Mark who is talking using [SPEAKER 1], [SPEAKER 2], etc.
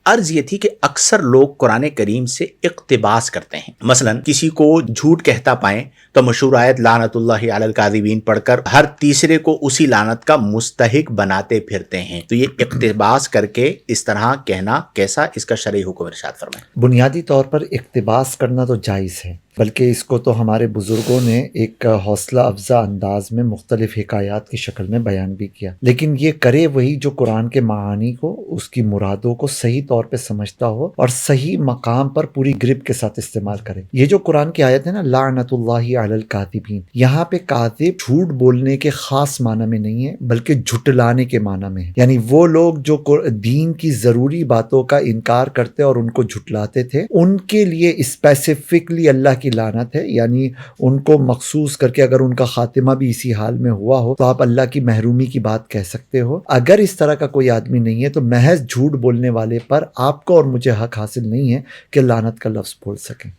[SPEAKER 1] عرض یہ تھی کہ اکثر لوگ قرآن کریم سے اقتباس کرتے ہیں، مثلا کسی کو جھوٹ کہتا پائیں تو مشہور آیت لعنت اللہ علی الکاذبین پڑھ کر ہر تیسرے کو اسی لعنت کا مستحق بناتے پھرتے ہیں۔ تو یہ اقتباس کر کے اس طرح کہنا کیسا، اس کا شرعی حکم ارشاد فرمائیں۔
[SPEAKER 2] بنیادی طور پر اقتباس کرنا تو جائز ہے، بلکہ اس کو تو ہمارے بزرگوں نے ایک حوصلہ افزا انداز میں مختلف حکایات کی شکل میں بیان بھی کیا، لیکن یہ کرے وہی جو قرآن کے معانی کو، اس کی مرادوں کو صحیح طور پہ سمجھتا ہو اور صحیح مقام پر پوری گرپ کے ساتھ استعمال کرے۔ یہ جو قرآن کی آیت ہے نا لعنت اللہ علی الکاذبین، یہاں پہ کاذب جھوٹ بولنے کے خاص معنی میں نہیں ہے بلکہ جھٹلانے کے معنی میں ہے، یعنی وہ لوگ جو دین کی ضروری باتوں کا انکار کرتے اور ان کو جھٹلاتے تھے، ان کے لیے اسپیسیفکلی اللہ کی لعنت ہے، یعنی ان کو مخصوص کر کے اگر ان کا خاتمہ بھی اسی حال میں ہوا ہو تو آپ اللہ کی محرومی کی بات کہہ سکتے ہو۔ اگر اس طرح کا کوئی آدمی نہیں ہے تو محض جھوٹ بولنے والے پر آپ کو اور مجھے حق حاصل نہیں ہے کہ لعنت کا لفظ بول سکیں۔